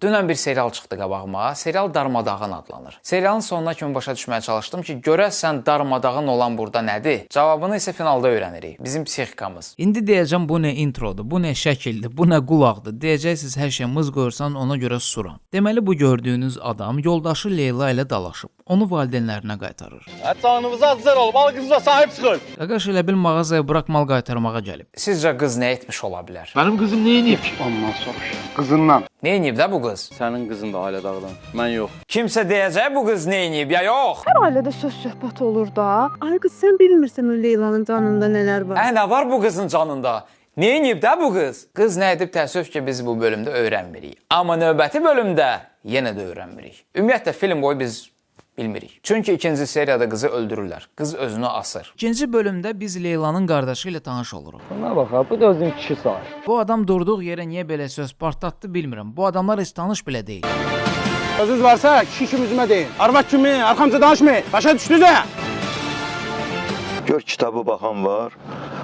Dünən bir serial çıxdı qabağıma. Serial Darmadağın adlanır. Serialın sonuna kimi başa düşməyə çalışdım ki, görəsən darmadağın olan burada nədir? Cavabını isə finalda öyrənirik. Bizim psixikamız. İndi deyəcəm bu nə introdur, bu nə şəkildir, bu nə qulaqdır. Deyəcəksiniz hər şey mız qoyursan ona görə susuram. Deməli bu gördüyünüz adam yoldaşı Leyla ilə dalaşıb. Onu valideynlərinə qaytarır. Canınıza azar olub, al qızına sahib çıxın. Qaqaş elə bil mağazaya bıraq mal qaytarmağa gəlib. Sizcə qız nə etmiş ola bilər? Mənim qızım nə edib ki? Ondan soruş. Qızından. Nə edib də bu qız? Sənin qızın da ailə dağıdan. Mən yox. Kimsə deyəcək bu qız nə edib ya yox? Hər ailədə söz-söhbət olur da. Ay qız, sən bilmirsən o Leylanın canında nələr var. Nə var bu qızın canında? Nə edib də bu qız? Qız nə edib təəssüf ki, biz bu bölümdə öyrənmirik. Amma növbəti bölümdə yenə də öyrənmirik. Ümumiyyətlə film boyu biz bilmirik. Çünki ikinci seriyada qızı öldürürlər. Qız özünü asır. İkinci bölümdə biz Leylanın qardaşı ilə tanış oluruq. Buna bax ha, bu da özün kişi sayı. Bu adam durduğu yerə niyə belə söz partlatdı bilmirəm. Bu adamlar heç tanış belə deyil. Sözünüz varsa kişi kimi üzümə deyin. Arvad kimi arxamca danışmayın. Başa düşdünüz ha? Gör kitabı baxan var.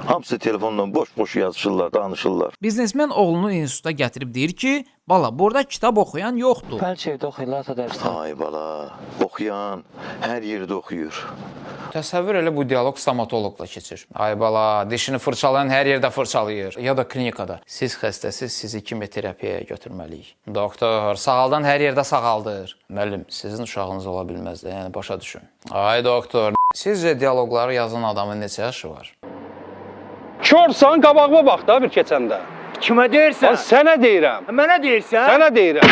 Hamısı telefonla boş-boş yazışırlar, danışırlar. Biznesmen oğlunu instituta gətirib deyir ki, bala, burada kitab oxuyan yoxdur. Bəlkə evdə oxuyurlarsa dərsdə. Ay bala, oxuyan hər yerdə oxuyur. Təsəvvür elə bu dialoq stomatoloqla keçir. Ay bala, dişini fırçalayan hər yerdə fırçalayır. Ya da klinikada. Siz xəstəsiz, sizi kimyoterapiyaya götürməliyik. Doktor, sağaldan hər yerdə sağaldır. Müəllim, sizin uşağınız ola bilməz də, yəni başa düşün. Ay doktor, sizcə dialoqları yazan adamın neçə yaşı var? Körsən, qabağıma bax da bir keçəndə. Kimə deyirsən? Sənə deyirəm. Mənə deyirsən? Sənə deyirəm.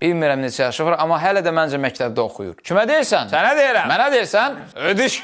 Bilmirəm neçə yaşı var, amma hələ də məncə məktəbdə oxuyur. Kimə deyirsən? Sənə deyirəm. Mənə deyirsən? Ödüş.